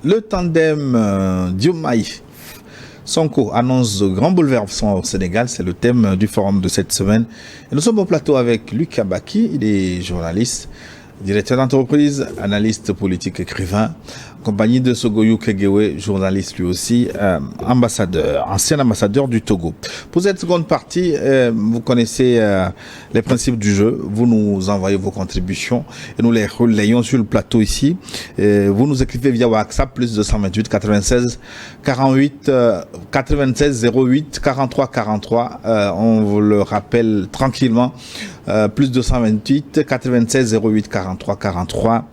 Le tandem Diomaye Sonko annonce de grands bouleversements au Sénégal. C'est le thème du forum de cette semaine. Et nous sommes au plateau avec Luc Abaki. Il est journaliste, directeur d'entreprise, analyste politique, écrivain, en compagnie de Sogoyou Kegewe, journaliste lui aussi, ancien ambassadeur du Togo. Pour cette seconde partie, vous connaissez les principes du jeu. Vous nous envoyez vos contributions et nous les relayons sur le plateau ici. Vous nous écrivez via WhatsApp, plus 228 96 48 96 08 43 43. On vous le rappelle tranquillement. Plus 228 96 08 43 43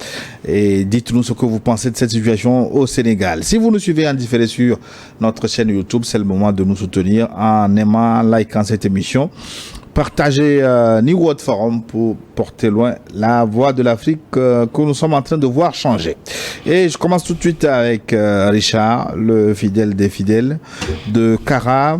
et dites-nous ce que vous pensez de cette situation au Sénégal. Si vous nous suivez en différé sur notre chaîne YouTube, c'est le moment de nous soutenir en aimant, en likant cette émission. Partagez New World Forum pour porter loin la voix de l'Afrique que nous sommes en train de voir changer. Et je commence tout de suite avec Richard, le fidèle des fidèles de Kara.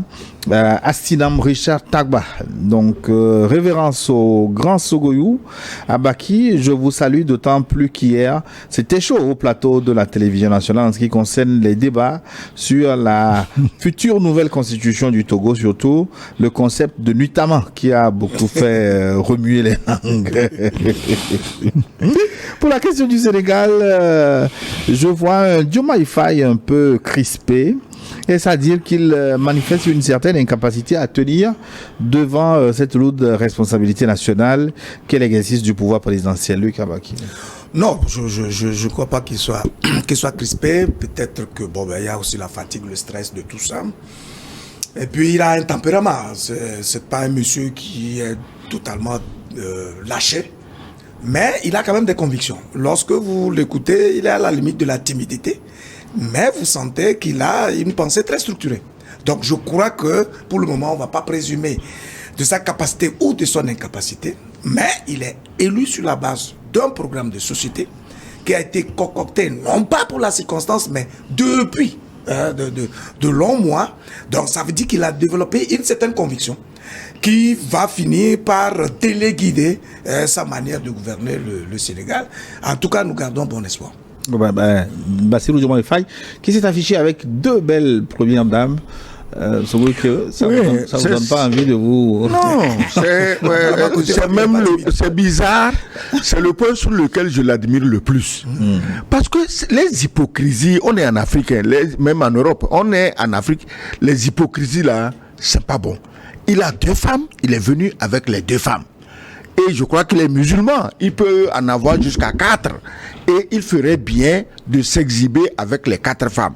Astinam Richard Tagba. Donc, révérence au grand Sogoyou Abaki, je vous salue d'autant plus qu'hier, c'était chaud au plateau de la télévision nationale en ce qui concerne les débats sur la future nouvelle constitution du Togo, surtout le concept de Nuitama qui a beaucoup fait remuer les langues. Pour la question du Sénégal, je vois un Diomaye Faye un peu crispé. Et c'est-à-dire qu'il manifeste une certaine incapacité à tenir devant cette lourde responsabilité nationale qu'est l'exercice du pouvoir présidentiel. Luc Abaki. Non, je crois pas qu'il soit crispé. Peut-être que il y a aussi la fatigue, le stress de tout ça. Et puis il a un tempérament. C'est pas un monsieur qui est totalement lâché, mais il a quand même des convictions. Lorsque vous l'écoutez, il est à la limite de la timidité. Mais vous sentez qu'il a une pensée très structurée. Donc je crois que pour le moment, on ne va pas présumer de sa capacité ou de son incapacité, mais il est élu sur la base d'un programme de société qui a été concocté, non pas pour la circonstance, mais depuis de longs mois. Donc ça veut dire qu'il a développé une certaine conviction qui va finir par téléguider sa manière de gouverner le Sénégal. En tout cas, nous gardons bon espoir. Bassirou Diomaye Faye, qui s'est affiché avec deux belles premières dames. Ça vous donne pas envie de vous... Non, c'est bizarre. C'est le point sur lequel je l'admire le plus. Parce que les hypocrisies, on est en Afrique, même en Europe, on est en Afrique, les hypocrisies là, c'est pas bon. Il a deux femmes, il est venu avec les deux femmes. Et je crois qu'il est musulman. Il peut en avoir jusqu'à 4. Et il ferait bien de s'exhiber avec les 4 femmes.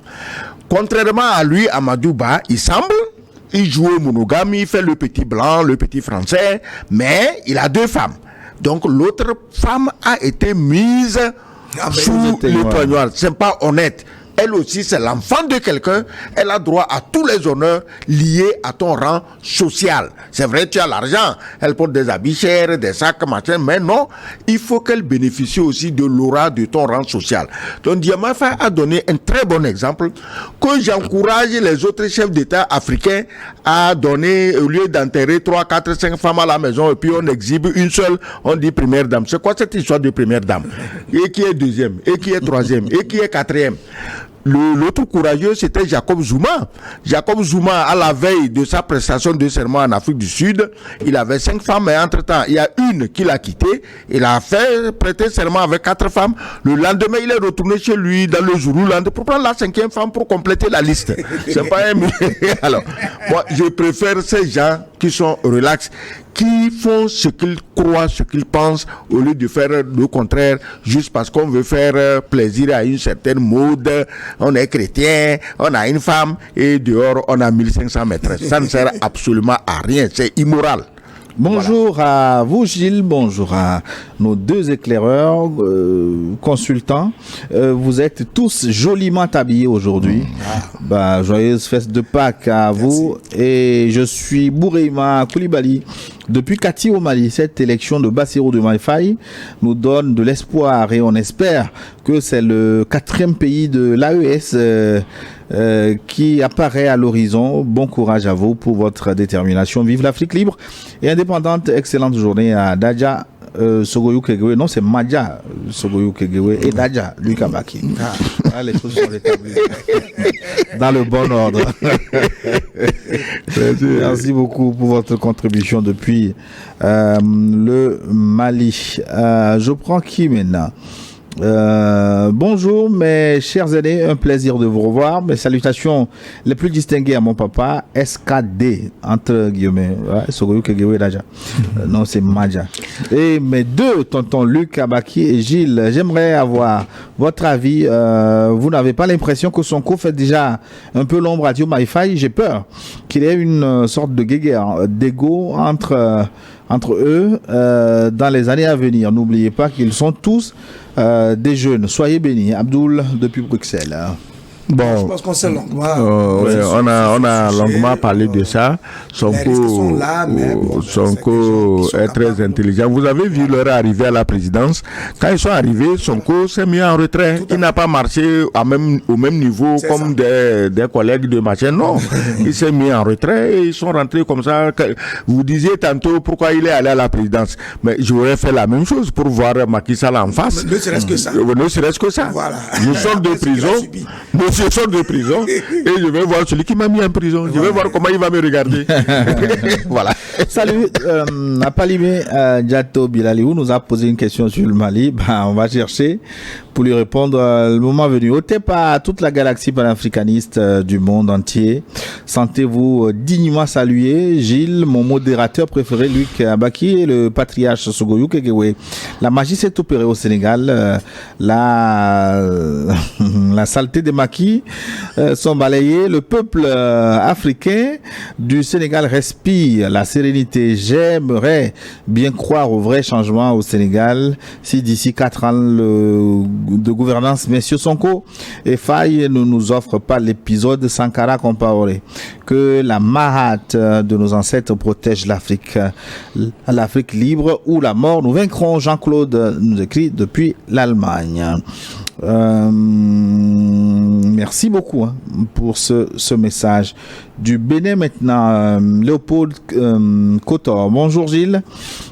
Contrairement à lui, Amadou Ba, il joue au monogame, il fait le petit blanc, le petit français, mais il a 2 femmes. Donc l'autre femme a été mise sous le poignard. C'est pas honnête. Elle aussi, c'est l'enfant de quelqu'un. Elle a droit à tous les honneurs liés à ton rang social. C'est vrai, tu as l'argent. Elle porte des habits chers, des sacs, machin. Mais non, il faut qu'elle bénéficie aussi de l'aura de ton rang social. Donc, Diomaye Faye a donné un très bon exemple que j'encourage les autres chefs d'État africains à donner, au lieu d'enterrer 3, 4, 5 femmes à la maison et puis on exhibe une seule, on dit première dame. C'est quoi cette histoire de première dame? Et qui est deuxième? Et qui est troisième? Et qui est quatrième? L'autre courageux, c'était Jacob Zuma. Jacob Zuma, à la veille de sa prestation de serment en Afrique du Sud, il avait 5 femmes, et entre-temps, il y a une qu'il a quittée. Il a fait prêter serment avec 4 femmes. Le lendemain, il est retourné chez lui dans le Zululand pour prendre la 5e femme pour compléter la liste. C'est pas un... Alors, moi, je préfère ces gens qui sont relax, qui font ce qu'ils croient, ce qu'ils pensent, au lieu de faire le contraire, juste parce qu'on veut faire plaisir à une certaine mode. On est chrétien, on a une femme, et dehors, on a 1500 maîtresses. Ça ne sert absolument à rien, c'est immoral. Bonjour à vous Gilles, bonjour à nos deux éclaireurs, consultants. Vous êtes tous joliment habillés aujourd'hui. Joyeuse fête de Pâques à vous. Et je suis Boureima Koulibaly. Depuis Kati au Mali, cette élection de Bassirou Diomaye Faye nous donne de l'espoir et on espère que c'est le 4e pays de l'AES qui apparaît à l'horizon. Bon courage à vous pour votre détermination. Vive l'Afrique libre et indépendante. Excellente journée à Dadja Sogoyou Kegewe. Non, c'est Madja Sogoyou Kegewe et Dadja Luc Abaki. Voilà, les choses sont rétablies dans le bon ordre. Merci beaucoup pour votre contribution depuis le Mali. Je prends qui maintenant? Bonjour mes chers aînés, un plaisir de vous revoir. Mes salutations les plus distinguées à mon papa SKD entre guillemets. Sogoyou Kegewe Daja. Non, c'est Madja. Et mes deux tontons Luc Abaki et Gilles, j'aimerais avoir votre avis. Vous n'avez pas l'impression que Sonko fait déjà un peu l'ombre à Diomaye Faye? J'ai peur qu'il y ait une sorte de guéguerre d'ego entre eux dans les années à venir. N'oubliez pas qu'ils sont tous des jeunes. Soyez bénis. Abdoul depuis Bruxelles. Bon, je pense qu'on sait longuement. On a longuement parlé de ça. Sonko est très intelligent. Vous avez vu leur arrivée à la présidence. Quand ils sont arrivés, Sonko s'est mis en retrait. Il n'a pas marché au même niveau comme des collègues de machin. Non, il s'est mis en retrait et ils sont rentrés comme ça. Vous disiez tantôt pourquoi il est allé à la présidence. Mais j'aurais fait la même chose pour voir Macky Sall en face. Ne serait-ce que ça. Ne serait-ce que ça. Voilà. Nous sommes de prison. Je sors de prison et je vais voir celui qui m'a mis en prison. Je vais voir comment il va me regarder. Voilà. Salut, Apalimé Diato Bilaliou nous a posé une question sur le Mali. On va chercher pour lui répondre le moment venu. Ôtez pas toute la galaxie panafricaniste du monde entier. Sentez-vous dignement salué. Gilles, mon modérateur préféré, Luc Abaki et le patriarche Sogoyou Kegewe. La magie s'est opérée au Sénégal. La saleté des maquis sont balayés. Le peuple africain du Sénégal respire la sérénité. J'aimerais bien croire au vrai changement au Sénégal si d'ici 4 ans de gouvernance, messieurs Sonko et Faye ne nous offrent pas l'épisode Sankara Compaoré. Que la Mahat de nos ancêtres protège l'Afrique libre ou la mort. Nous vaincrons. Jean-Claude nous écrit depuis l'Allemagne. Merci beaucoup pour ce message. Du Bénin maintenant, Léopold Kotor. Bonjour Gilles.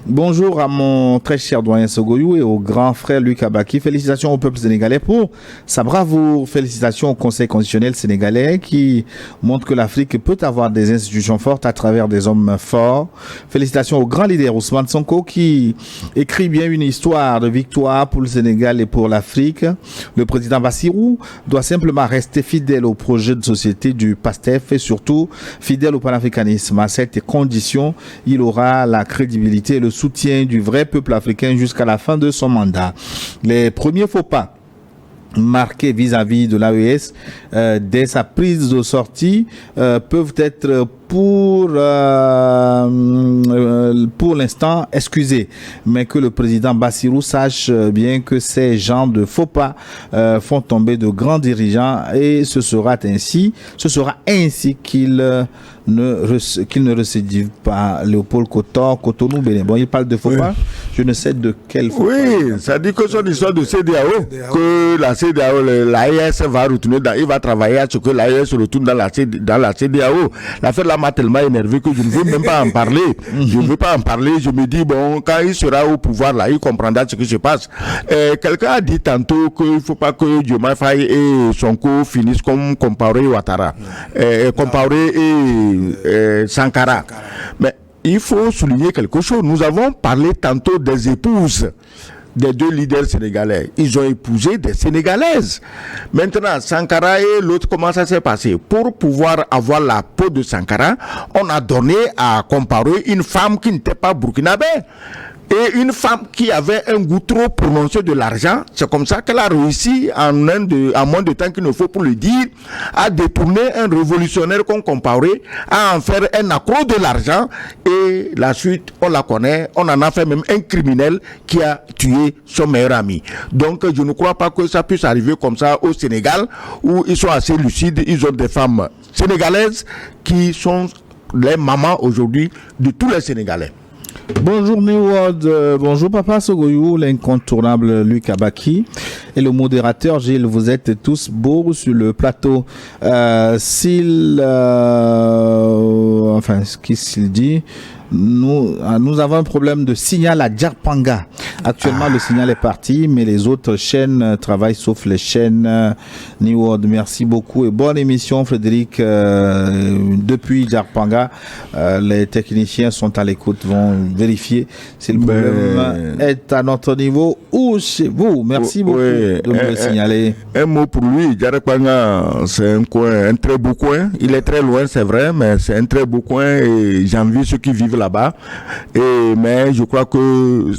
Bonjour à mon très cher doyen Sogoyou et au grand frère Luc Abaki. Félicitations au peuple sénégalais pour sa bravoure. Félicitations au Conseil constitutionnel sénégalais qui montre que l'Afrique peut avoir des institutions fortes à travers des hommes forts. Félicitations au grand leader Ousmane Sonko qui écrit bien une histoire de victoire pour le Sénégal et pour l'Afrique. Le président Bassirou doit simplement rester fidèle au projet de société du PASTEF et surtout fidèle au panafricanisme. À cette condition, il aura la crédibilité et le soutien du vrai peuple africain jusqu'à la fin de son mandat. Les premiers faux pas marqués vis-à-vis de l'AES dès sa prise de sortie peuvent être pour l'instant excusés, mais que le président Bassirou sache bien que ces gens de faux pas font tomber de grands dirigeants et ce sera ainsi qu'il ne récidive pas. Léopold Kotor, Cotonou, Bénin. Bon, il parle de faux pas. Je ne sais de quel faux pas. Oui, ça dit que son histoire de CEDEAO, que la CEDEAO, l'AES va retourner il va travailler à ce que l'AES retourne dans la CEDEAO. L'affaire là m'a tellement énervé que je ne veux même pas en parler. Je ne veux pas en parler. Je me dis, bon, quand il sera au pouvoir là, il comprendra ce qui se passe. Quelqu'un a dit tantôt qu'il ne faut pas que Diomaye Faye et Sonko finissent comme Compaoré Ouattara. Compaoré et Sankara. Mais il faut souligner quelque chose. Nous avons parlé tantôt des épouses des deux leaders sénégalais. Ils ont épousé des Sénégalaises. Maintenant, Sankara et l'autre, comment ça s'est passé? Pour pouvoir avoir la peau de Sankara, on a donné à Compaoré une femme qui n'était pas burkinabé. Et une femme qui avait un goût trop prononcé de l'argent, c'est comme ça qu'elle a réussi en moins de temps qu'il ne faut pour le dire, à détourner un révolutionnaire comme Compaoré, à en faire un accro de l'argent, et la suite, on la connaît, on en a fait même un criminel qui a tué son meilleur ami. Donc, je ne crois pas que ça puisse arriver comme ça au Sénégal, où ils sont assez lucides, ils ont des femmes sénégalaises qui sont les mamans aujourd'hui de tous les Sénégalais. Bonjour New World, bonjour Papa Sogoyou, l'incontournable Luc Abaki et le modérateur Gilles, vous êtes tous beaux sur le plateau. enfin, ce qu'il dit, nous avons un problème de signal à Djarpanga. Actuellement, le signal est parti, mais les autres chaînes travaillent sauf les chaînes New World. Merci beaucoup et bonne émission, Frédéric. Depuis Djarpanga, les techniciens sont à l'écoute, vont vérifier si le problème est à notre niveau ou chez vous. Merci beaucoup de me le signaler. Un mot pour lui, Djarpanga, c'est un très beau coin. Il est très loin, c'est vrai, mais c'est un très beau coin et j'envie ceux qui vivent là-bas. Mais je crois que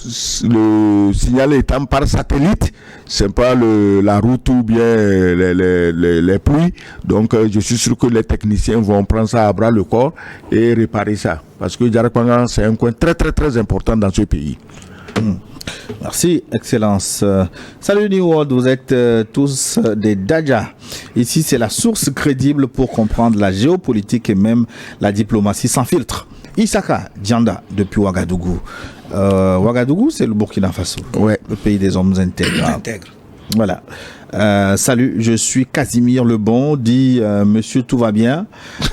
le signal étant par satellite, c'est pas la route ou bien les pluies. Donc je suis sûr que les techniciens vont prendre ça à bras le corps et réparer ça. Parce que Djarpanga, c'est un coin très très très important dans ce pays. Merci, Excellence. Salut New World, vous êtes tous des Daja. Ici, c'est la source crédible pour comprendre la géopolitique et même la diplomatie sans filtre. Isaka Dianda, depuis Ouagadougou. Ouagadougou, c'est le Burkina Faso, le pays des hommes intègres. Voilà. Salut, je suis Casimir Lebon, dit Monsieur Tout va bien.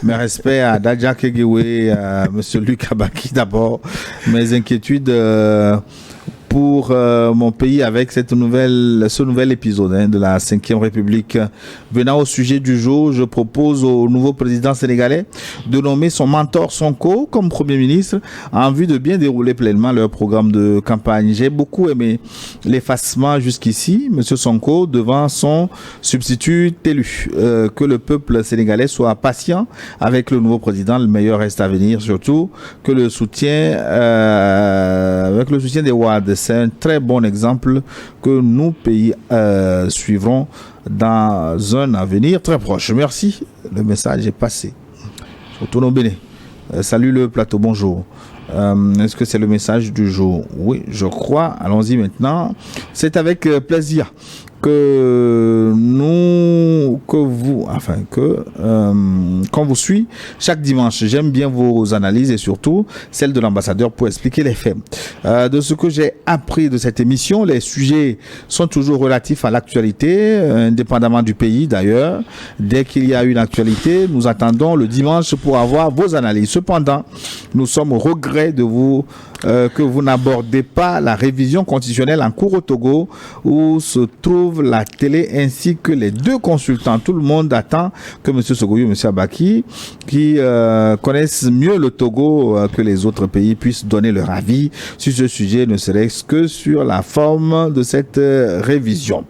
Mes respects à Daja Kegewe, à Monsieur Luc Abaki d'abord. Mes inquiétudes pour mon pays avec ce nouvel épisode de la 5e République. Venant au sujet du jour, je propose au nouveau président sénégalais de nommer son mentor Sonko comme Premier ministre en vue de bien dérouler pleinement leur programme de campagne. J'ai beaucoup aimé l'effacement jusqu'ici, Monsieur Sonko, devant son substitut élu. Que le peuple sénégalais soit patient avec le nouveau président, le meilleur reste à venir, surtout que le soutien avec le soutien des WAD. C'est un très bon exemple que nous, pays, suivrons dans un avenir très proche. Merci. Le message est passé. Retourne au Bénin. Salut le plateau, bonjour. Est-ce que c'est le message du jour? Oui, je crois. Allons-y maintenant. C'est avec plaisir qu'on vous suit chaque dimanche. J'aime bien vos analyses et surtout celles de l'ambassadeur pour expliquer les faits. De ce que j'ai appris de cette émission, les sujets sont toujours relatifs à l'actualité, indépendamment du pays d'ailleurs. Dès qu'il y a une actualité, nous attendons le dimanche pour avoir vos analyses. Cependant, nous sommes au regret de vous que vous n'abordez pas la révision constitutionnelle en cours au Togo où se trouve la télé ainsi que les deux consultants. Tout le monde attend que M. Sogoyou et M. Abaki, qui connaissent mieux le Togo que les autres pays, puissent donner leur avis sur ce sujet, ne serait-ce que sur la forme de cette révision.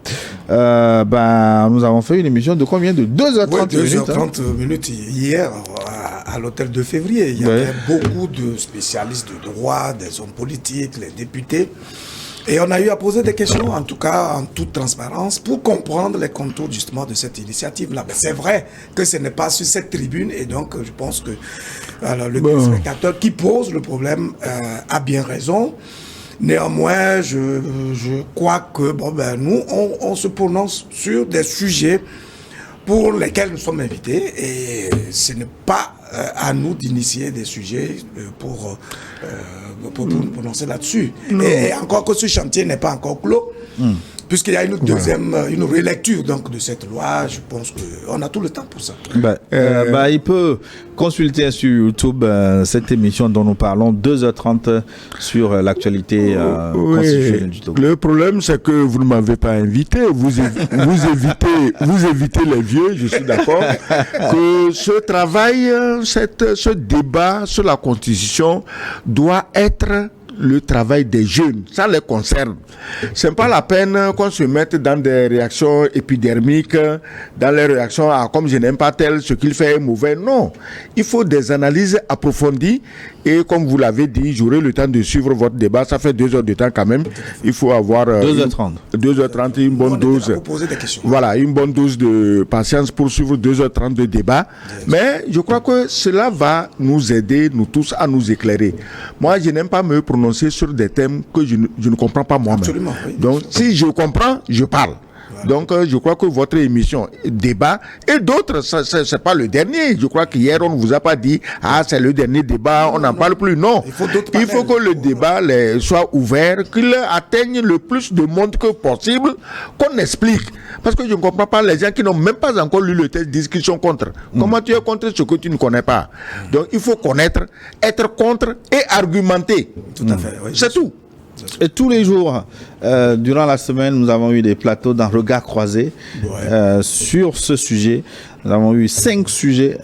Nous avons fait une émission de combien? De 2h30 minutes. 2h30 minutes hier à l'hôtel de février. Il y avait beaucoup de spécialistes de droit, des hommes politiques, les députés. Et on a eu à poser des questions, en tout cas en toute transparence, pour comprendre les contours justement de cette initiative-là. Mais c'est vrai que ce n'est pas sur cette tribune et donc je pense que le téléspectateur qui pose le problème a bien raison. Néanmoins, je crois que nous, on se prononce sur des sujets pour lesquels nous sommes invités et ce n'est pas à nous d'initier des sujets pour nous prononcer là-dessus. Et encore que ce chantier n'est pas encore clos, puisqu'il y a une deuxième, une relecture donc de cette loi, je pense qu'on a tout le temps pour ça. Il peut consulter sur YouTube cette émission dont nous parlons 2h30 sur l'actualité constitutionnelle du Togo. Le problème, c'est que vous ne m'avez pas invité. Vous évitez les vieux, je suis d'accord. Que ce travail, ce débat sur la Constitution doit être le travail des jeunes, ça les concerne. C'est pas la peine qu'on se mette dans des réactions épidermiques, dans les réactions à comme je n'aime pas tel, ce qu'il fait est mauvais. Non, il faut des analyses approfondies et comme vous l'avez dit, j'aurai le temps de suivre votre débat. Ça fait 2 heures de temps quand même. Il faut avoir 2h30. 2h30, une bonne dose. Voilà, une bonne dose de patience pour suivre 2h30 de débat. Mais je crois que cela va nous aider, nous tous, à nous éclairer. Moi, je n'aime pas me prononcer sur des thèmes que je ne comprends pas moi-même. Absolument, oui. Donc, si je comprends, je parle. Donc, je crois que votre émission débat et d'autres, c'est pas le dernier. Je crois qu'hier, on ne vous a pas dit, c'est le dernier débat, on n'en parle plus. Non. Il faut que le débat soit ouvert, qu'il atteigne le plus de monde que possible, qu'on explique. Parce que je ne comprends pas les gens qui n'ont même pas encore lu le texte disent qu'ils sont contre. Comment tu es contre ce que tu ne connais pas? Donc, il faut connaître, être contre et argumenter. Tout à fait. Oui, c'est tout. Et tous les jours, durant la semaine, nous avons eu des plateaux d'un regard croisé sur ce sujet. Nous avons eu 5 sujets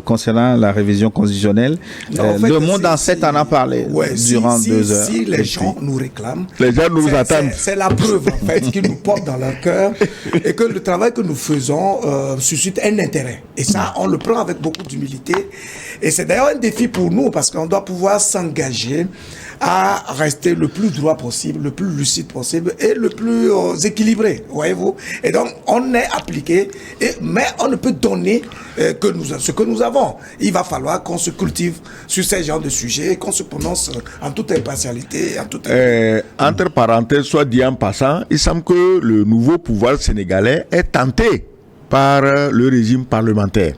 concernant la révision constitutionnelle. Le monde en 7 en a parlé durant 2 heures. Si les gens nous réclament, les gens nous attendent. C'est la preuve en fait qu'ils nous portent dans leur cœur et que le travail que nous faisons suscite un intérêt. Et ça, on le prend avec beaucoup d'humilité. Et c'est d'ailleurs un défi pour nous parce qu'on doit pouvoir s'engager à rester le plus droit possible, le plus lucide possible et le plus équilibré, voyez-vous. Et donc, on est appliqué, mais on ne peut donner ce que nous avons. Il va falloir qu'on se cultive sur ces genres de sujets et qu'on se prononce en toute impartialité. Entre parenthèses, soit dit en passant, il semble que le nouveau pouvoir sénégalais est tenté par le régime parlementaire.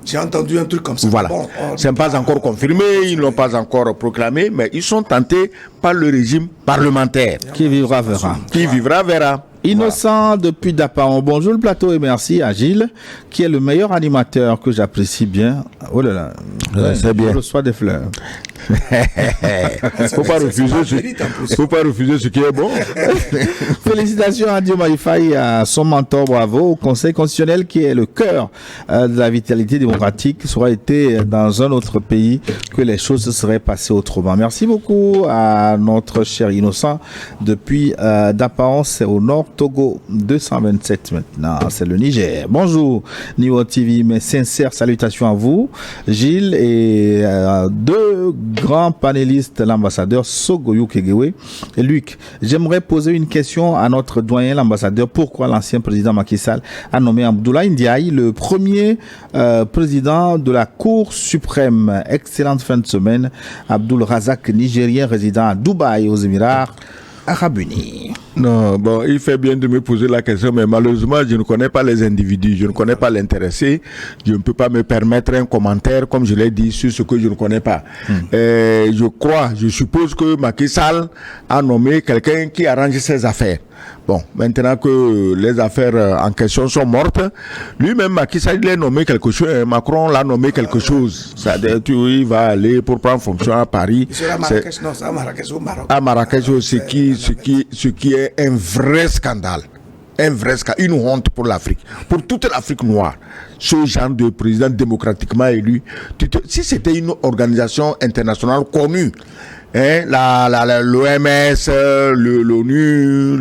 J'ai entendu un truc comme ça. Voilà. Bon, ce n'est pas encore confirmé, ils ne l'ont pas encore proclamé, mais ils sont tentés par le régime parlementaire. Qui vivra verra. Qui vivra verra. Innocent depuis Dapaon. Bonjour le plateau et merci à Gilles, qui est le meilleur animateur que j'apprécie bien. Oh là là, c'est bien. Je reçois des fleurs. Faut pas refuser ce qui est bon. Félicitations à Diomaye Faye et à son mentor, bravo au Conseil constitutionnel qui est le cœur de la vitalité démocratique. Ça aurait été dans un autre pays que les choses se seraient passées autrement. Merci beaucoup à notre cher Innocent depuis Dapaon, c'est au nord Togo, 227 maintenant, c'est le Niger. Bonjour Niveau TV, mes sincères salutations à vous, Gilles, et 2 grands panélistes, l'ambassadeur Sogoyou Kegewe et Luc. J'aimerais poser une question à notre doyen, l'ambassadeur. Pourquoi l'ancien président Macky Sall a nommé Abdoulaye Ndiaye le premier président de la Cour suprême? Excellente fin de semaine. Abdoul Razak, nigérien résident à Dubaï, aux Émirats Arabes Unis. Non, bon, il fait bien de me poser la question, mais malheureusement, je ne connais pas les individus, je ne connais pas l'intéressé, je ne peux pas me permettre un commentaire, comme je l'ai dit, sur ce que je ne connais pas. Je suppose que Macky Sall a nommé quelqu'un qui arrange ses affaires. Bon, maintenant que les affaires en question sont mortes, lui-même, Macky Sall, il a nommé quelque chose, Macron l'a nommé quelque chose. C'est-à-dire, il va aller pour prendre fonction à Paris. C'est à Marrakech, non, c'est à Marrakech au Maroc. À Marrakech, ce qui est un vrai scandale. Une honte pour l'Afrique, pour toute l'Afrique noire. Ce genre de président démocratiquement élu, si c'était une organisation internationale connue, l'OMS, l'ONU,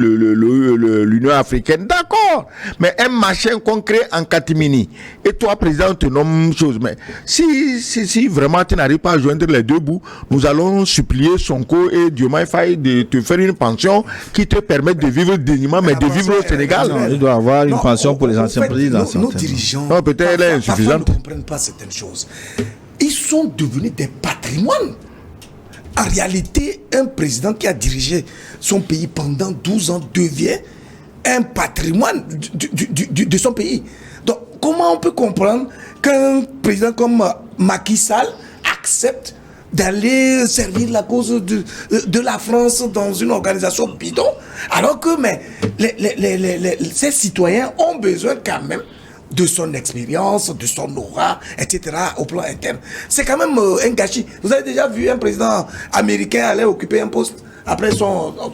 l'Union africaine, d'accord, mais un machin concret en catimini. Et toi, président, on te nomme chose. Mais si vraiment tu n'arrives pas à joindre les deux bouts, nous allons supplier Sonko et Diomaye Faye de te faire une pension qui te permette de vivre dignement, mais de vivre au Sénégal. Non, il doit avoir une pension pour les anciens présidents. Nos dirigeants, non, peut-être elle est insuffisante. Ne comprennent pas certaines choses. Ils sont devenus des patrimoines. En réalité, un président qui a dirigé son pays pendant 12 ans devient un patrimoine de son pays. Donc, comment on peut comprendre qu'un président comme Macky Sall accepte d'aller servir la cause de la France dans une organisation bidon, alors que ces citoyens ont besoin quand même de son expérience, de son aura, etc. au plan interne. C'est quand même un gâchis. Vous avez déjà vu un président américain aller occuper un poste après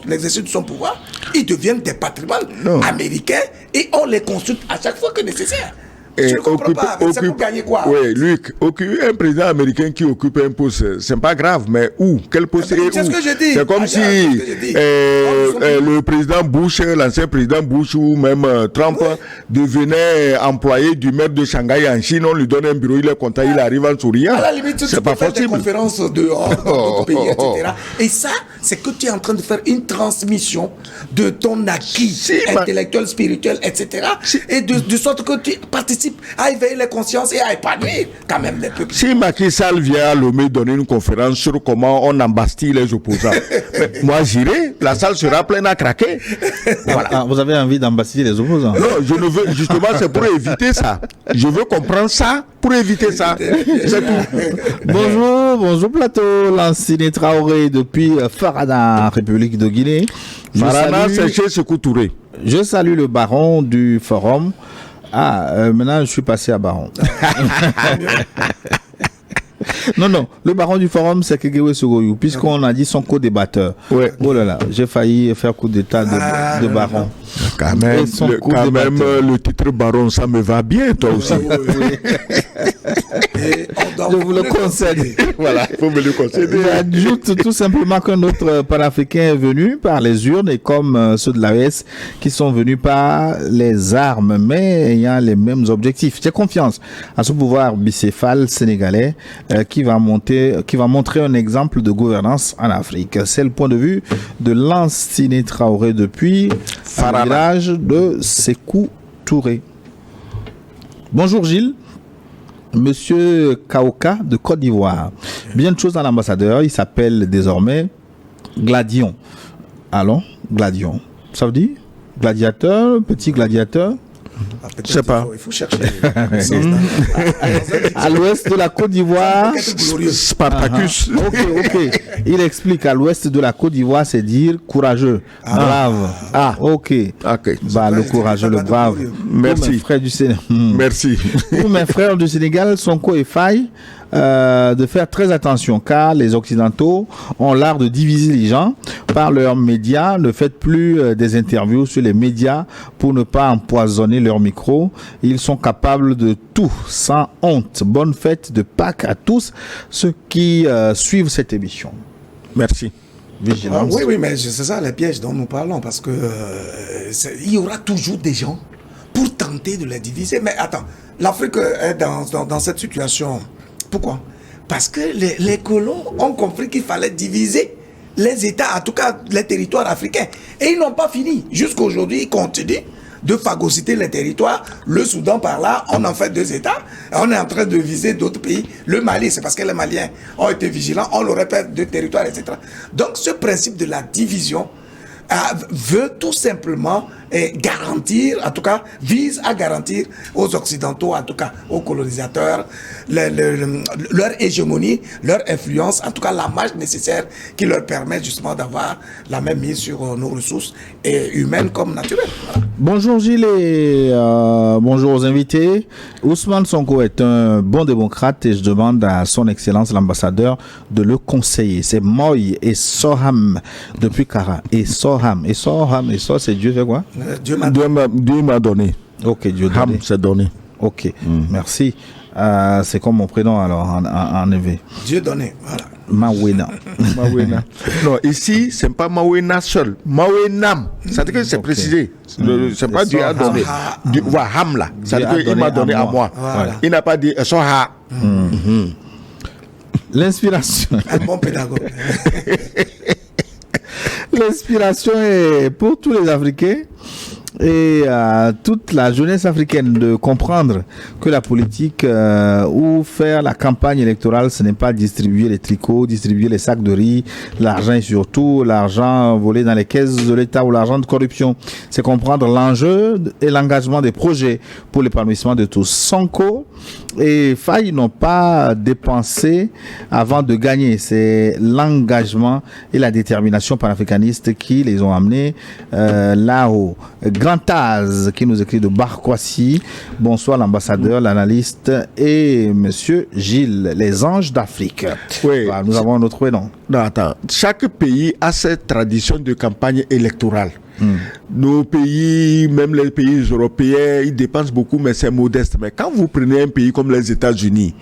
l'exercice de son pouvoir? Ils deviennent des patrimoines américains et on les consulte à chaque fois que nécessaire. Je ne comprends pas, c'est pour gagner quoi? Oui, Luc, un président américain qui occupe un poste, c'est pas grave, mais où? Quel poste est où? C'est ce que je dis. C'est comme si le président Bush, l'ancien président Bush ou même Trump devenait employé du maire de Shanghai en Chine, on lui donne un bureau, il est content, il arrive en souriant. À la limite, tu peux faire des conférences dehors, dans d'autres pays, etc. Et ça, c'est que tu es en train de faire une transmission de ton acquis intellectuel, spirituel, etc. Et de sorte que tu participes participe à éveiller les consciences et à épanouir quand même les peuples. Si Macky Sall vient à Lomé donner une conférence sur comment on embastille les opposants, moi j'irai, la salle sera pleine à craquer. Voilà. Ah, vous avez envie d'embastiller les opposants? Non, je ne veux, justement, c'est pour éviter ça. Je veux comprendre ça pour éviter ça. C'est tout. Bonjour plateau. Lansine Traoré depuis Farana, République de Guinée. Farana, c'est chez Sékou Touré. Je salue le baron du forum. Maintenant je suis passé à baron. Non, le baron du forum, c'est Kegewe Sogoyou, puisqu'on a dit son co-débatteur. Ouais. Oh là là, j'ai failli faire coup d'état de baron. Quand même, le titre baron, ça me va bien, toi aussi. Je vous le concède. Voilà, il faut me le concéder. J'ajoute tout simplement qu'un autre panafricain est venu par les urnes et comme ceux de l'AES qui sont venus par les armes, mais ayant les mêmes objectifs. J'ai confiance à ce pouvoir bicéphale sénégalais qui va montrer un exemple de gouvernance en Afrique. C'est le point de vue de Lansine Traoré depuis le village de Sékou Touré. Bonjour Gilles. Monsieur Kaoka de Côte d'Ivoire. Bien de choses à l'ambassadeur. Il s'appelle désormais Gladion. Allons, Gladion. Ça veut dire gladiateur, petit gladiateur? Je sais pas. Il faut chercher. À l'ouest de la Côte d'Ivoire, Spartacus. Ok. Il explique à l'ouest de la Côte d'Ivoire, c'est dire courageux, brave. Ok. Bah, le courageux, le brave. Merci. Frère du Sénégal. Merci. Pour mes frères du Sénégal, Sonko et Faye, de faire très attention car les Occidentaux ont l'art de diviser les gens par leurs médias. Ne faites plus des interviews sur les médias pour ne pas empoisonner leur micro. Ils sont capables de tout sans honte. Bonne fête de Pâques à tous ceux qui suivent cette émission. Merci. Vigilance. Oui, mais c'est ça les pièges dont nous parlons parce que il y aura toujours des gens pour tenter de les diviser. Mais attends, l'Afrique est dans cette situation. Pourquoi? Parce que les colons ont compris qu'il fallait diviser les États, en tout cas les territoires africains. Et ils n'ont pas fini. Jusqu'à aujourd'hui, ils continuent de phagocyter les territoires. Le Soudan par là, on en fait 2 États. On est en train de viser d'autres pays. Le Mali, c'est parce que les Maliens ont été vigilants. On leur répète 2 territoires, etc. Donc ce principe de la division veut tout simplement garantir, en tout cas, vise à garantir aux Occidentaux, en tout cas aux colonisateurs, leur hégémonie, leur influence, en tout cas la marge nécessaire qui leur permet justement d'avoir la même mise sur nos ressources humaines comme naturelles. Voilà. Bonjour Gilles et bonjour aux invités. Ousmane Sonko est un bon démocrate et je demande à son excellence l'ambassadeur de le conseiller. C'est Moy et Soham depuis Kara. Et Soham, c'est Dieu fait quoi? Dieu m'a donné. Ok, Dieu donné. Ham, c'est donné. Ok, merci. C'est comme mon prénom alors en EV. Dieu donné, voilà. Mawena. Non, ici, c'est pas Mawena seul. Mawenam. C'est-à-dire que c'est précisé. C'est pas Dieu a donné. Ham là. C'est-à-dire qu'il m'a donné à moi. Voilà. Il n'a pas dit Soha. L'inspiration. Un bon pédagogue. L'inspiration est pour tous les Africains et toute la jeunesse africaine de comprendre que la politique ou faire la campagne électorale, ce n'est pas distribuer les tricots, distribuer les sacs de riz, l'argent et surtout l'argent volé dans les caisses de l'État ou l'argent de corruption. C'est comprendre l'enjeu et l'engagement des projets pour l'épanouissement de tous. Sonko et Faye n'ont pas dépensé avant de gagner. C'est l'engagement et la détermination panafricaniste qui les ont amenés là-haut. Grand Az qui nous écrit de Barkwasi. Bonsoir l'ambassadeur, l'analyste et monsieur Gilles, les anges d'Afrique. Oui. Voilà, nous avons un autre prénom. Non, attends. Chaque pays a cette tradition de campagne électorale. Nos pays, même les pays européens, ils dépensent beaucoup, mais c'est modeste. Mais quand vous prenez un pays comme les États-Unis,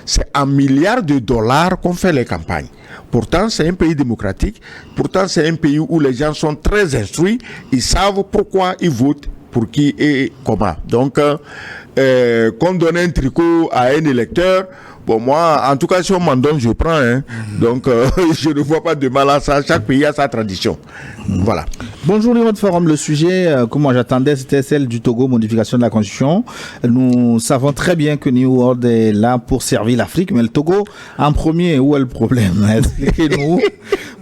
c'est en milliards de dollars qu'on fait les campagnes. Pourtant, c'est un pays démocratique. Pourtant, c'est un pays où les gens sont très instruits. Ils savent pourquoi ils votent, pour qui et comment. Donc, qu'on donne un tricot à un électeur Bon, moi, en tout cas, si on m'en donne, je prends. Hein. Donc, je ne vois pas de mal à ça. Chaque pays a sa tradition. Voilà. Bonjour, Niveau de Forum. Le sujet que moi j'attendais, c'était celle du Togo, modification de la Constitution. Nous savons très bien que New World est là pour servir l'Afrique, mais le Togo, en premier, où est le problème? Expliquez-nous,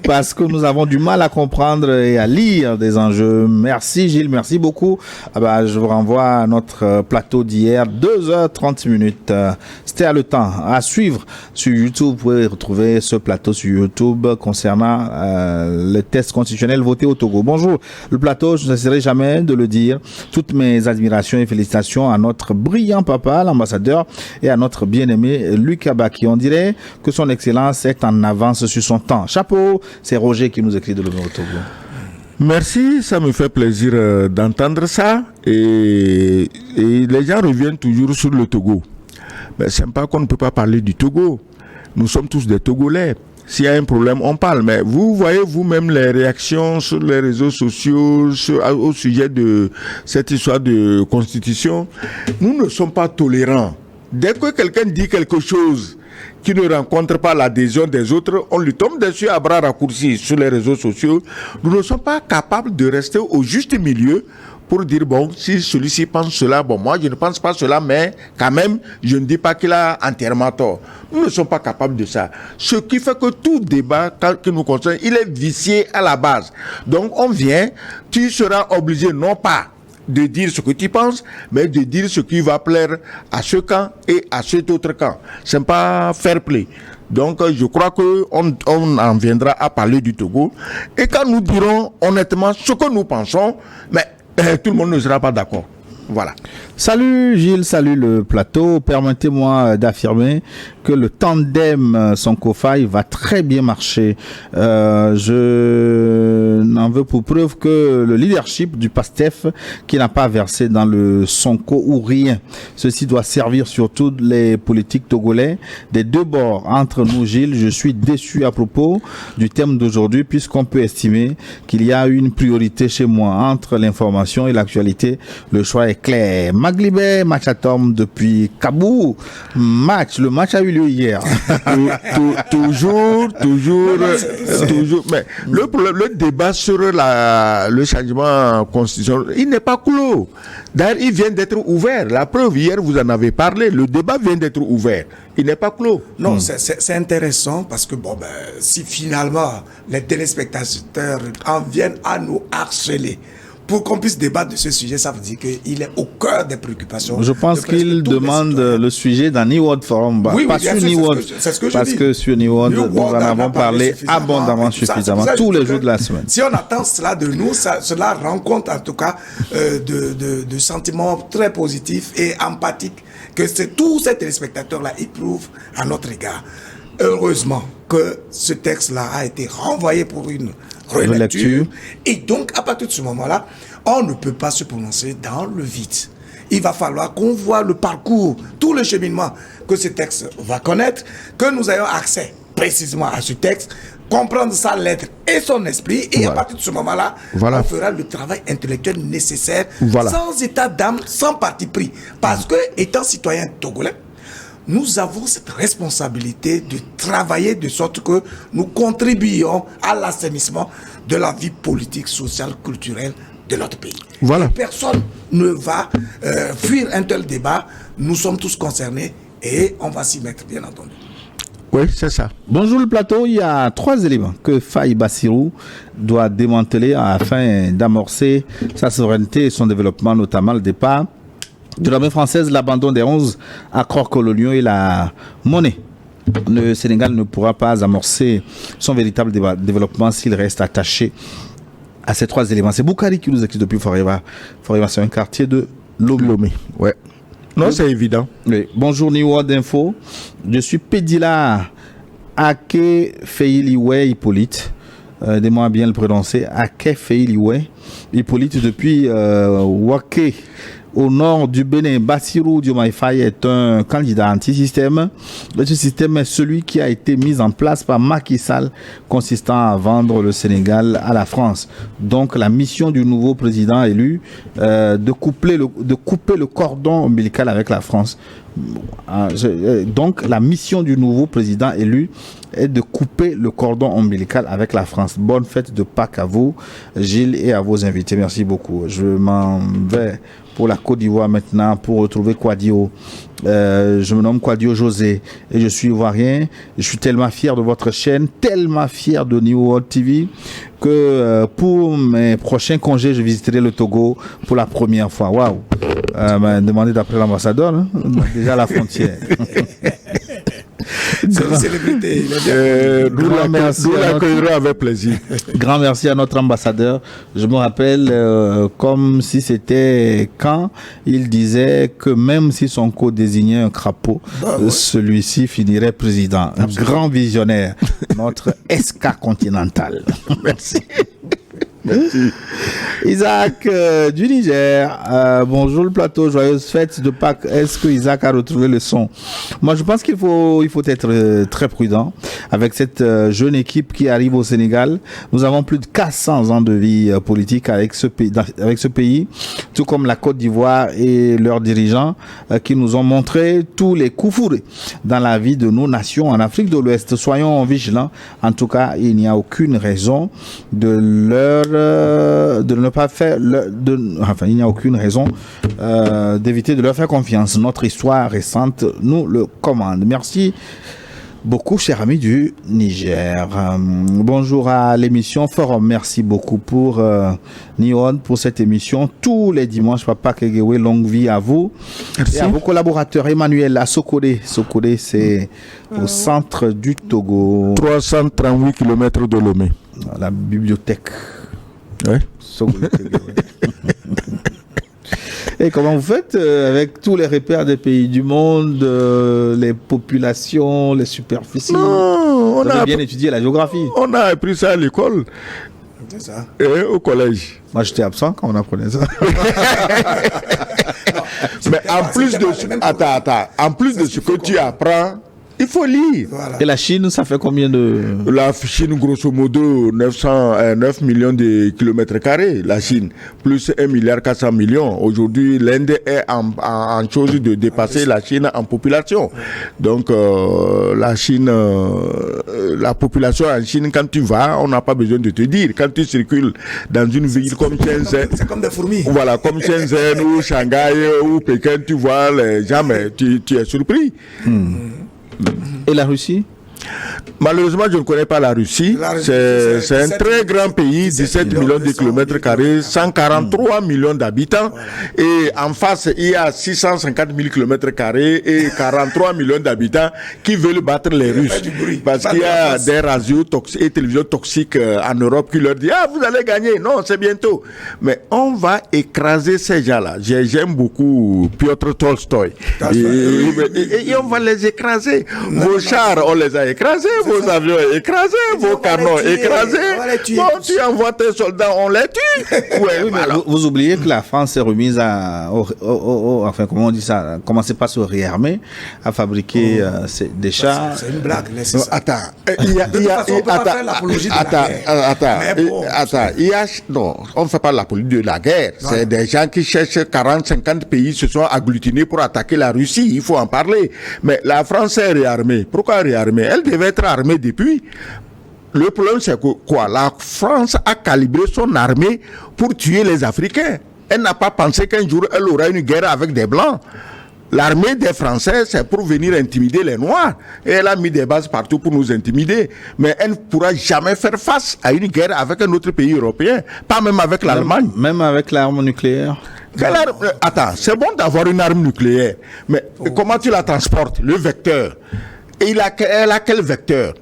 parce que nous avons du mal à comprendre et à lire des enjeux. Merci Gilles, merci beaucoup. Je vous renvoie à notre plateau d'hier, 2h30. C'était à le temps. À suivre sur YouTube, vous pouvez retrouver ce plateau sur YouTube concernant le test constitutionnel voté au Togo. Bonjour, le plateau, je ne cesserai jamais de le dire. Toutes mes admirations et félicitations à notre brillant papa, l'ambassadeur, et à notre bien-aimé Luc Abaki. On dirait que son excellence est en avance sur son temps. Chapeau, c'est Roger qui nous écrit de l'Union au Togo. Merci, ça me fait plaisir d'entendre ça. Et les gens reviennent toujours sur le Togo. Mais c'est pas qu'on ne peut pas parler du Togo. Nous sommes tous des Togolais. S'il y a un problème, on parle. Mais vous voyez vous-même les réactions sur les réseaux sociaux au sujet de cette histoire de constitution. Nous ne sommes pas tolérants. Dès que quelqu'un dit quelque chose qui ne rencontre pas l'adhésion des autres, on lui tombe dessus à bras raccourcis sur les réseaux sociaux. Nous ne sommes pas capables de rester au juste milieu pour dire, bon, si celui-ci pense cela, bon, moi je ne pense pas cela, mais quand même, je ne dis pas qu'il a entièrement tort. Nous ne sommes pas capables de ça. Ce qui fait que tout débat qui nous concerne, il est vicié à la base. Donc on vient, tu seras obligé non pas de dire ce que tu penses, mais de dire ce qui va plaire à ce camp et à cet autre camp. Ce n'est pas fair play. Donc, je crois qu'on en viendra à parler du Togo. Et quand nous dirons honnêtement ce que nous pensons, mais tout le monde ne sera pas d'accord. Voilà. Salut Gilles, salut le plateau. Permettez-moi d'affirmer que le tandem Sonko-Faye va très bien marcher. Je n'en veux pour preuve que le leadership du PASTEF qui n'a pas versé dans le Sonko ou rien. Ceci doit servir surtout les politiques togolais des deux bords. Entre nous Gilles, je suis déçu à propos du thème d'aujourd'hui puisqu'on peut estimer qu'il y a une priorité chez moi entre l'information et l'actualité. Le choix est clair. Maglibé Machatom depuis Kabou. Le match a eu lieu hier. toujours. Mais le débat sur le changement constitutionnel, il n'est pas clos. D'ailleurs, il vient d'être ouvert. La preuve, hier, vous en avez parlé. Le débat vient d'être ouvert. Il n'est pas clos. Non, c'est intéressant parce que si finalement les téléspectateurs en viennent à nous harceler pour qu'on puisse débattre de ce sujet, ça veut dire qu'il est au cœur des préoccupations. Je pense qu'il demande le sujet dans New World Forum, pas sur New World, parce que sur New World, nous en avons parlé abondamment, suffisamment, tous les jours de la semaine. Si on attend cela de nous, cela rencontre en tout cas de sentiments très positifs et empathiques que tous ces téléspectateurs-là éprouvent à notre égard. Heureusement que ce texte-là a été renvoyé pour une relecture. Et donc, à partir de ce moment-là, on ne peut pas se prononcer dans le vide. Il va falloir qu'on voit le parcours, tout le cheminement que ce texte va connaître, que nous ayons accès précisément à ce texte, comprendre sa lettre et son esprit, et à partir de ce moment-là, on fera le travail intellectuel nécessaire, sans état d'âme, sans parti pris. Parce que, étant citoyen togolais, nous avons cette responsabilité de travailler de sorte que nous contribuions à l'assainissement de la vie politique, sociale, culturelle de notre pays. Voilà. Et personne ne va fuir un tel débat. Nous sommes tous concernés et on va s'y mettre, bien entendu. Oui, c'est ça. Bonjour le plateau, il y a 3 éléments que Faye Bassirou doit démanteler afin d'amorcer sa souveraineté et son développement, notamment le départ de l'armée française, l'abandon des 11 accords coloniaux et la monnaie. Le Sénégal ne pourra pas amorcer son véritable développement s'il reste attaché à ces 3 éléments. C'est Boukari qui nous écrit depuis Forever. Forever, c'est un quartier de Lomé. Ouais. Non, c'est évident. Oui. Bonjour New World Info. Je suis Pédila Ake Feiliwe Hippolyte. Aidez-moi à bien le prononcer. Ake Feiliwe Hippolyte depuis Wake. au nord du Bénin. Bassirou Diomaye Faye est un candidat anti-système. Ce système est celui qui a été mis en place par Macky Sall, consistant à vendre le Sénégal à la France. Donc la mission du nouveau président élu de couper le cordon ombilical avec la France. Donc la mission du nouveau président élu est de couper le cordon ombilical avec la France. Bonne fête de Pâques à vous, Gilles, et à vos invités. Merci beaucoup. Je m'en vais pour la Côte d'Ivoire maintenant pour retrouver Kwadio. Je me nomme Kwadio José et je suis ivoirien. Je suis tellement fier de votre chaîne, tellement fier de New World TV que pour mes prochains congés, je visiterai le Togo pour la première fois. Waouh! Demandez d'après l'ambassadeur, hein? Déjà à la frontière. C'est une célébrité. Nous l'accueillerons avec plaisir. Grand merci à notre ambassadeur. Je me rappelle comme si c'était quand il disait que même si Sonko désignait un crapaud, celui-ci finirait président. Un grand visionnaire, notre SK continental. Merci. Merci. Isaac du Niger, bonjour le plateau, joyeuse fête de Pâques. Est-ce que Isaac a retrouvé le son? Moi je pense qu'il faut être très prudent avec cette jeune équipe qui arrive au Sénégal. Nous avons plus de 400 ans de vie politique avec ce pays, tout comme la Côte d'Ivoire et leurs dirigeants qui nous ont montré tous les coups fourrés dans la vie de nos nations en Afrique de l'Ouest. Soyons vigilants. En tout cas, il n'y a aucune raison il n'y a aucune raison d'éviter de leur faire confiance. Notre histoire récente nous le commande. Merci beaucoup, cher ami du Niger. Bonjour à l'émission Forum. Merci beaucoup pour Nihon, pour cette émission tous les dimanches. Papa Kegewe, longue vie à vous. Merci. Et à vos collaborateurs. Emmanuel à Sokodé. Sokodé, c'est au centre du Togo. 338 km de Lomé. La bibliothèque. Ouais. Et comment vous faites avec tous les repères des pays du monde, les populations, les superficies? Non, on a bien étudié la géographie. On a appris ça à l'école. C'est ça. Et au collège. Moi, j'étais absent quand on apprenait ça. Mais en plus de en plus de ce que tu apprends, il faut lire. Voilà. Et la Chine, ça fait combien de... La Chine, grosso modo, 9 millions de kilomètres carrés, la Chine, plus 1,4 milliard. Aujourd'hui, l'Inde est en chose de dépasser la Chine en population. Donc, la Chine, la population en Chine, quand tu vas, on n'a pas besoin de te dire. Quand tu circules dans une ville comme Shenzhen... C'est comme des fourmis. Voilà, comme Shenzhen ou Shanghai ou Pékin, tu vois les gens, mais tu es surpris. Et la Russie? Malheureusement, je ne connais pas la Russie. C'est un très grand pays, 17 millions de kilomètres carrés, 143 millions d'habitants. Et en face, il y a 650 000 kilomètres carrés et 43 millions d'habitants qui veulent battre les Russes. Parce qu'il y a des radios toxiques et télévisions toxiques en Europe qui leur disent « Ah, vous allez gagner !» Non, c'est bientôt. Mais on va écraser ces gens-là. J'aime beaucoup Piotr Tolstoï. Et on va les écraser. Vos chars, on les a écrasés. Vos avions écrasés, vos canons écrasés. Bon, tu envoies tes soldats, on les tue. Ouais, oui, mais vous oubliez que la France s'est remise enfin, comment on dit ça, commencez pas à se réarmer, à fabriquer des chars. C'est une blague. Attends, non, on ne fait pas l'apologie de la guerre. C'est des gens qui cherchent 40-50 pays se sont agglutinés pour attaquer la Russie. Il faut en parler. Mais la France est réarmée. Pourquoi réarmée? Elle devait être armée depuis. Le problème, c'est que quoi? La France a calibré son armée pour tuer les Africains. Elle n'a pas pensé qu'un jour, elle aura une guerre avec des Blancs. L'armée des Français, c'est pour venir intimider les Noirs. Et elle a mis des bases partout pour nous intimider. Mais elle ne pourra jamais faire face à une guerre avec un autre pays européen. Pas même avec l'Allemagne. Même avec l'arme nucléaire. Attends, c'est bon d'avoir une arme nucléaire. Mais comment tu la transportes? Le vecteur. Et elle a quel vecteur?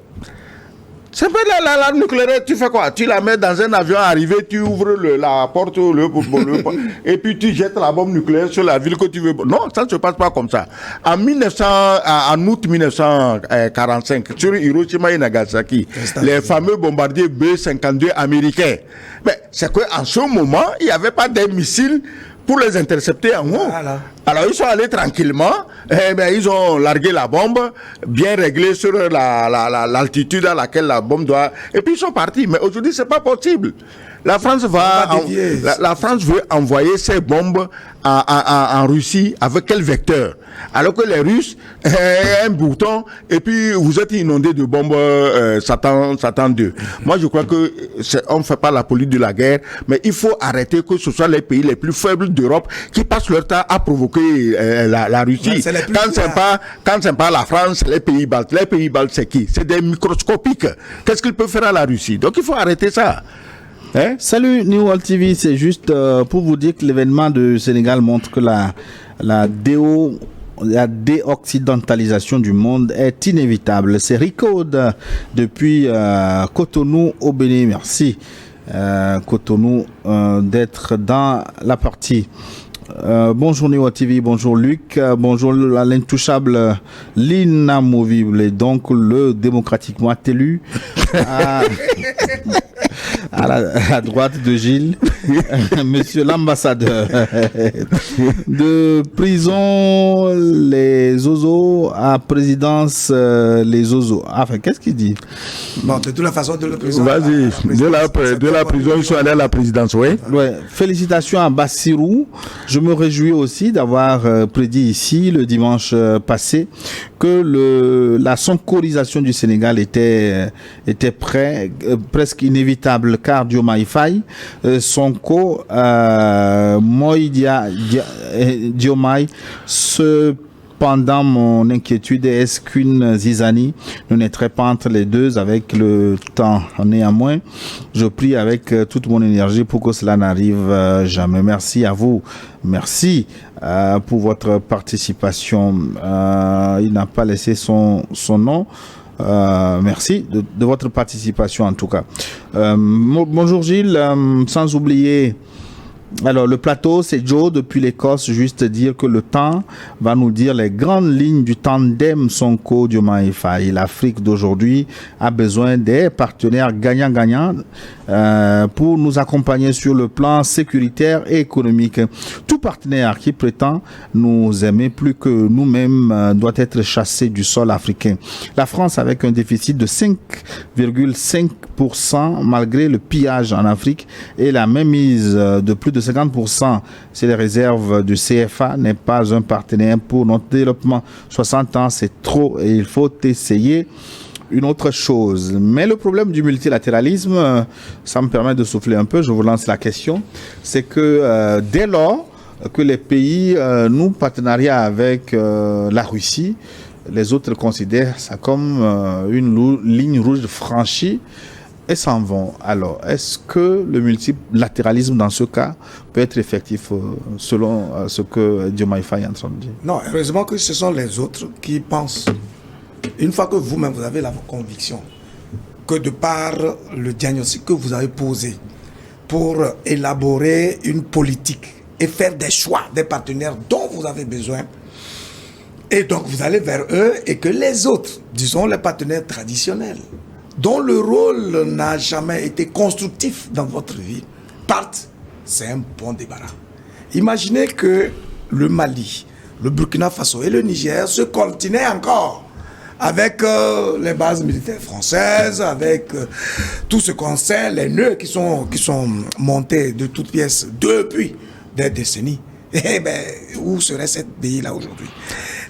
C'est pas l'arme nucléaire, tu fais quoi? Tu la mets dans un avion arrivé, tu ouvres la porte, et puis tu jettes la bombe nucléaire sur la ville que tu veux. Non, ça ne se passe pas comme ça. En août 1945, sur Hiroshima et Nagasaki, les fameux bombardiers B-52 américains. Mais c'est qu'en ce moment, il n'y avait pas des missiles pour les intercepter en haut. Voilà. Alors ils sont allés tranquillement, ils ont largué la bombe, bien réglé sur l'altitude à laquelle la bombe doit, et puis ils sont partis. Mais aujourd'hui c'est pas possible. La France la France veut envoyer ses bombes en Russie avec quel vecteur? Alors que les Russes, un bouton, et puis vous êtes inondés de bombes Satan 2. Moi je crois que on ne fait pas la politique de la guerre, mais il faut arrêter que ce soit les pays les plus faibles d'Europe qui passent leur temps à provoquer la Russie. Quand c'est pas la France, les pays baltes. Les pays baltes c'est qui? C'est des microscopiques. Qu'est-ce qu'ils peuvent faire à la Russie? Donc il faut arrêter ça. Hein? Salut New World TV, c'est juste pour vous dire que l'événement de Sénégal montre que la déoccidentalisation du monde est inévitable. C'est Rico depuis Cotonou au Bénin. Merci Cotonou d'être dans la partie. Bonjour New World TV, bonjour Luc, bonjour l'intouchable, l'inamovible et donc le démocratiquement élu à la droite de Gilles, monsieur l'ambassadeur de prison les Ozo à présidence les Ozo. Enfin, qu'est-ce qu'il dit? Bon, de toute la façon, de la prison. Vas-y, de la prison, ils sont allés à la présidence, oui. Ouais. Félicitations à Bassirou. Je me réjouis aussi d'avoir prédit ici le dimanche passé que la sonkorisation du Sénégal était presque inévitable car Diomaye Faye, Sonko, Diomaye, cependant mon inquiétude est-ce qu'une zizanie ne naîtrait pas entre les deux avec le temps. Néanmoins, je prie avec toute mon énergie pour que cela n'arrive jamais. Merci à vous. Merci pour votre participation. Il n'a pas laissé son nom. Merci de votre participation en tout cas. Bonjour Gilles, sans oublier. Alors le plateau, c'est Joe depuis l'Écosse. Juste dire que le temps va nous dire les grandes lignes du tandem Sonko Diomaye Faye. L'Afrique d'aujourd'hui a besoin des partenaires gagnants-gagnants pour nous accompagner sur le plan sécuritaire et économique. Tout partenaire qui prétend nous aimer plus que nous-mêmes doit être chassé du sol africain. La France, avec un déficit de 5,5% malgré le pillage en Afrique et la mainmise de plus de 50% sur les réserves du CFA, n'est pas un partenaire pour notre développement. 60 ans, c'est trop et il faut essayer une autre chose. Mais le problème du multilatéralisme, ça me permet de souffler un peu, je vous lance la question, c'est que dès lors que les pays nouent partenariat avec la Russie, les autres considèrent ça comme une ligne rouge franchie et s'en vont. Alors, est-ce que le multilatéralisme dans ce cas peut être effectif selon ce que Diomaye Faye est en train de dire? Non, heureusement que ce sont les autres qui pensent. Une fois que vous-même vous avez la conviction que de par le diagnostic que vous avez posé pour élaborer une politique et faire des choix des partenaires dont vous avez besoin, et donc vous allez vers eux et que les autres, disons les partenaires traditionnels, dont le rôle n'a jamais été constructif dans votre vie, partent, c'est un bon débarras. Imaginez que le Mali, le Burkina Faso et le Niger se coltinaient encore avec les bases militaires françaises, avec tout ce qu'on sait, les nœuds qui sont montés de toutes pièces depuis des décennies. Eh bien, où serait ce pays-là aujourd'hui?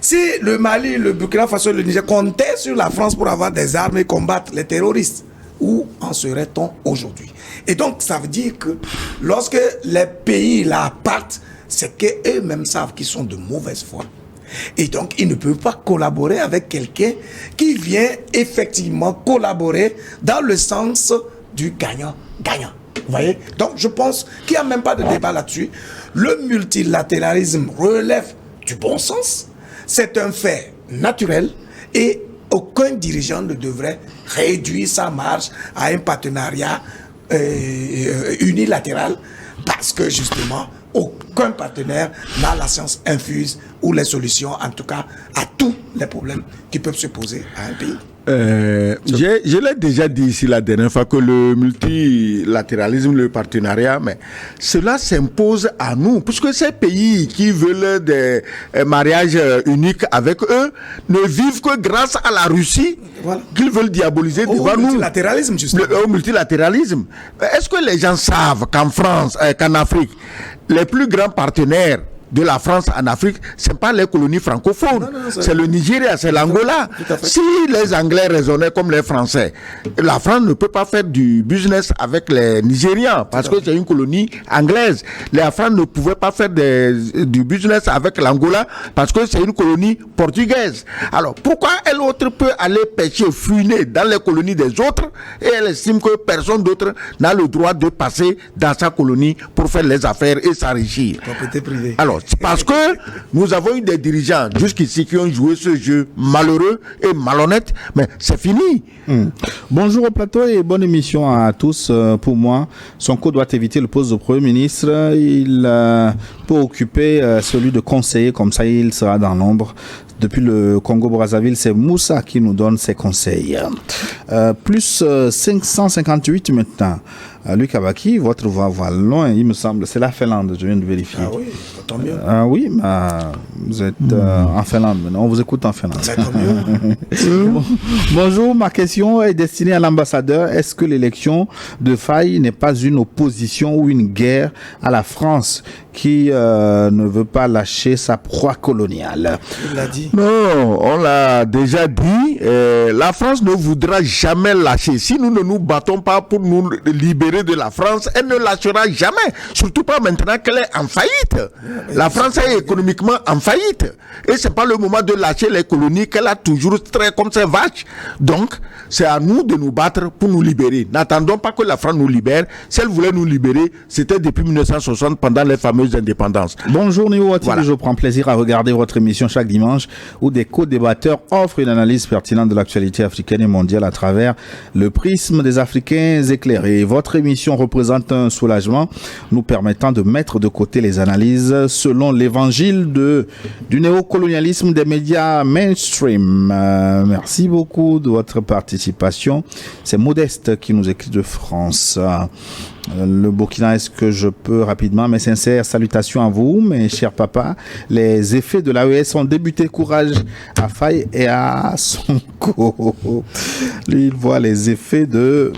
Si le Mali, le Burkina Faso et le Niger comptaient sur la France pour avoir des armes et combattre les terroristes, où en serait-on aujourd'hui? Et donc, ça veut dire que lorsque les pays là partent, c'est qu'eux-mêmes savent qu'ils sont de mauvaise foi. Et donc, ils ne peuvent pas collaborer avec quelqu'un qui vient effectivement collaborer dans le sens du gagnant-gagnant. Vous voyez? Donc, je pense qu'il n'y a même pas de débat là-dessus. Le multilatéralisme relève du bon sens. C'est un fait naturel et aucun dirigeant ne devrait réduire sa marge à un partenariat unilatéral parce que justement, aucun partenaire n'a la science infuse ou les solutions, en tout cas, à tous les problèmes qui peuvent se poser à un pays. Je l'ai déjà dit ici la dernière fois que multilatéralisme, le partenariat, mais cela s'impose à nous, puisque ces pays qui veulent des mariages uniques avec eux ne vivent que grâce à la Russie, voilà, qu'ils veulent diaboliser devant nous. Multilatéralisme, justement. Au multilatéralisme. Est-ce que les gens savent qu'en France, qu'en Afrique, les plus grands partenaires de la France en Afrique, ce n'est pas les colonies francophones, c'est le Nigeria, c'est l'Angola. Si les Anglais raisonnaient comme les Français, la France ne peut pas faire du business avec les Nigérians parce que c'est une colonie anglaise. La France ne pouvait pas faire du business avec l'Angola parce que c'est une colonie portugaise. Alors pourquoi elle autre peut aller pêcher, fouiner dans les colonies des autres et elle estime que personne d'autre n'a le droit de passer dans sa colonie pour faire les affaires et s'enrichir? Propriété privée. Alors, parce que nous avons eu des dirigeants jusqu'ici qui ont joué ce jeu malheureux et malhonnête, mais c'est fini. Bonjour au plateau et bonne émission à tous. Pour moi, Sonko doit éviter le poste de Premier ministre. Il peut occuper celui de conseiller, comme ça il sera dans l'ombre. Depuis le Congo-Brazzaville, c'est Moussa qui nous donne ses conseils. Plus 558 maintenant. Luc Abaki, votre voix va loin, il me semble. C'est la Finlande, je viens de vérifier. Ah oui, tant mieux. Ah oui, vous êtes en Finlande maintenant. On vous écoute en Finlande. Ça tant mieux. Bonjour, ma question est destinée à l'ambassadeur. Est-ce que l'élection de Faye n'est pas une opposition ou une guerre à la France qui ne veut pas lâcher sa proie coloniale? Il l'a dit. Non, on l'a déjà dit. La France ne voudra jamais lâcher. Si nous ne nous battons pas pour nous libérer de la France, elle ne lâchera jamais. Surtout pas maintenant qu'elle est en faillite. La France est économiquement en faillite. Et c'est pas le moment de lâcher les colonies qu'elle a toujours très comme ses vaches. Donc, c'est à nous de nous battre pour nous libérer. N'attendons pas que la France nous libère. Si elle voulait nous libérer, c'était depuis 1960 pendant les fameuses indépendances. Bonjour Néo Wati, voilà. Je prends plaisir à regarder votre émission chaque dimanche où des co-débatteurs offrent une analyse pertinente de l'actualité africaine et mondiale à travers le prisme des Africains éclairés. Votre émission représente un soulagement nous permettant de mettre de côté les analyses selon l'évangile du néocolonialisme des médias mainstream. Merci beaucoup de votre participation. C'est Modeste qui nous écrit de France. Le Burkina, est-ce que je peux rapidement, mes sincères salutations à vous, mes chers papas. Les effets de l'AES ont débuté. Courage à Faye et à Sonko. Lui, il voit les effets de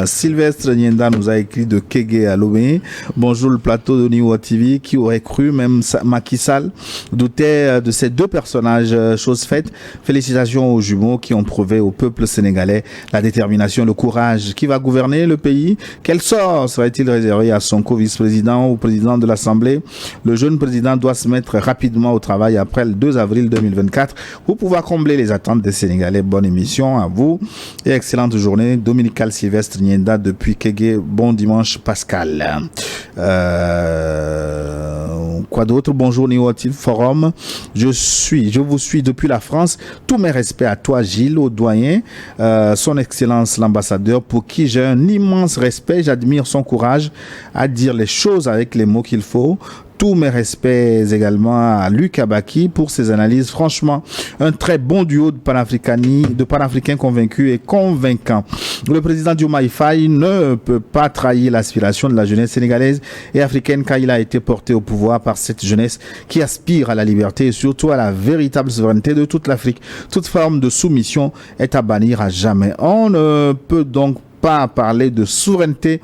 Sylvestre Nienda nous a écrit de Kégué à Lomé. Bonjour le plateau de Niwa TV. Qui aurait cru, même Macky Sall doutait de ces deux personnages. Chose faite. Félicitations aux jumeaux qui ont prouvé au peuple sénégalais la détermination, le courage. Qui va gouverner le pays? Quel sort sera-t-il réservé à Sonko, vice-président ou président de l'Assemblée? Le jeune président doit se mettre rapidement au travail après le 2 avril 2024 pour pouvoir combler les attentes des Sénégalais. Bonne émission à vous et excellente journée. Dominical Sylvestre Nienda depuis Kégué. Bon dimanche Pascal. Quoi d'autre? Bonjour Néo-Wati Forum. Je vous suis depuis la France. Tous mes respects à toi Gilles, au doyen, son excellence l'ambassadeur pour qui j'ai un immense respect. J'admire son courage à dire les choses avec les mots qu'il faut. Tous mes respects également à Luc Abaki pour ses analyses. Franchement, un très bon duo de panafricains convaincus et convaincants. Le président Diomaye Faye ne peut pas trahir l'aspiration de la jeunesse sénégalaise et africaine car il a été porté au pouvoir par cette jeunesse qui aspire à la liberté et surtout à la véritable souveraineté de toute l'Afrique. Toute forme de soumission est à bannir à jamais. On ne peut donc pas parler de souveraineté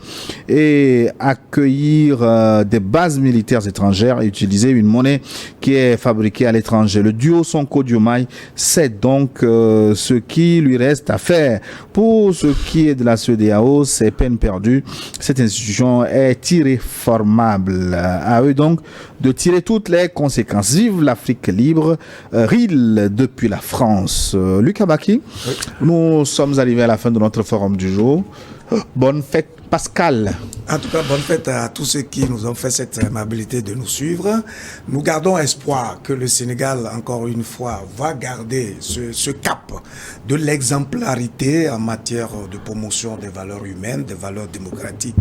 et accueillir des bases militaires étrangères et utiliser une monnaie qui est fabriquée à l'étranger. Le duo Sonko-Diomaye, c'est donc ce qui lui reste à faire. Pour ce qui est de la CEDEAO, c'est peine perdue. Cette institution est irréformable. À eux donc de tirer toutes les conséquences. Vive l'Afrique libre, RIL depuis la France. Luc Abaki, oui. Nous sommes arrivés à la fin de notre forum du jour. Bonne fête Pascal. En tout cas, bonne fête à tous ceux qui nous ont fait cette amabilité de nous suivre. Nous gardons espoir que le Sénégal, encore une fois, va garder ce cap de l'exemplarité en matière de promotion des valeurs humaines, des valeurs démocratiques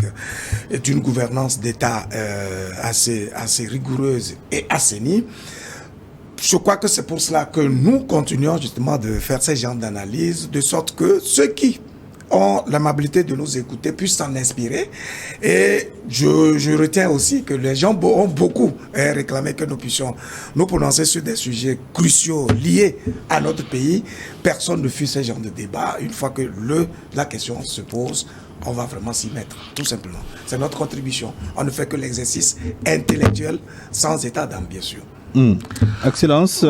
et d'une gouvernance d'État assez rigoureuse et assainie. Je crois que c'est pour cela que nous continuons justement de faire ces genres d'analyses, de sorte que ceux qui ont l'amabilité de nous écouter, puissent s'en inspirer. Et je retiens aussi que les gens ont beaucoup réclamé que nous puissions nous prononcer sur des sujets cruciaux liés à notre pays. Personne ne fuit ce genre de débat. Une fois que la question se pose, on va vraiment s'y mettre, tout simplement. C'est notre contribution. On ne fait que l'exercice intellectuel, sans état d'âme, bien sûr. Excellence.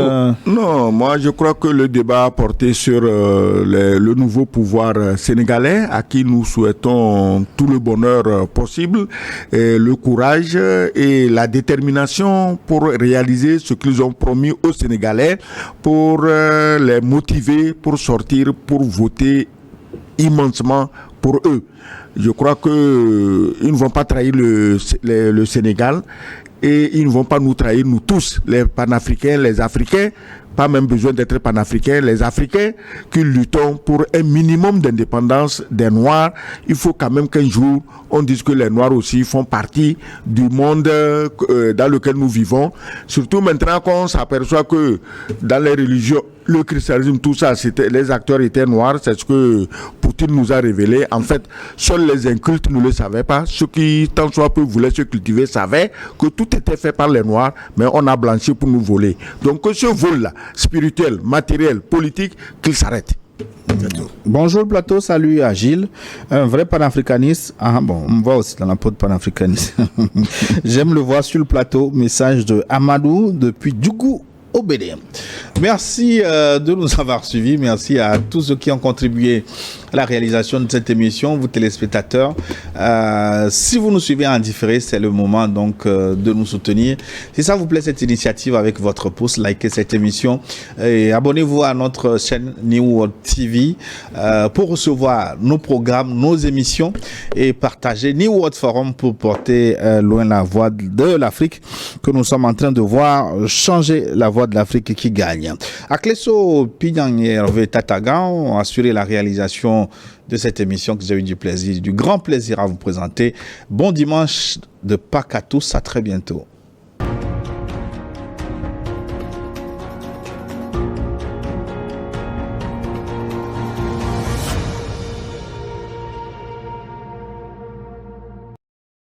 Non, moi je crois que le débat a porté sur le nouveau pouvoir sénégalais, à qui nous souhaitons tout le bonheur possible, et le courage et la détermination pour réaliser ce qu'ils ont promis aux Sénégalais, pour les motiver, pour sortir, pour voter immensement pour eux. Je crois que ils ne vont pas trahir le Sénégal et ils ne vont pas nous trahir, nous tous, les panafricains, les Africains, pas même besoin d'être panafricains, les Africains qui luttons pour un minimum d'indépendance des Noirs. Il faut quand même qu'un jour, on dise que les Noirs aussi font partie du monde dans lequel nous vivons. Surtout maintenant qu'on s'aperçoit que dans les religions, le christianisme, tout ça, les acteurs étaient noirs, c'est ce que Poutine nous a révélé. En fait, seuls les incultes ne le savaient pas. Ceux qui, tant soit peu, voulaient se cultiver, savaient que tout était fait par les noirs, mais on a blanchi pour nous voler. Donc que ce vol-là, spirituel, matériel, politique, qu'il s'arrête. Bonjour le plateau, salut à Gilles, un vrai panafricaniste. Ah bon, on me voit aussi dans la peau de panafricaniste. J'aime le voir sur le plateau. Message de Amadou depuis Djougou. Obédé. Merci de nous avoir suivis. Merci à tous ceux qui ont contribué à la réalisation de cette émission, vous téléspectateurs. Si vous nous suivez en différé, c'est le moment donc de nous soutenir. Si ça vous plaît cette initiative avec votre pouce, likez cette émission et abonnez-vous à notre chaîne New World TV pour recevoir nos programmes, nos émissions et partager New World Forum pour porter loin la voix de l'Afrique que nous sommes en train de voir changer la voix de l'Afrique qui gagne. Akleso Pinyang et Hervé Tatagan ont assuré la réalisation de cette émission que j'ai eu du grand plaisir à vous présenter. Bon dimanche de Pâques à tous, à très bientôt.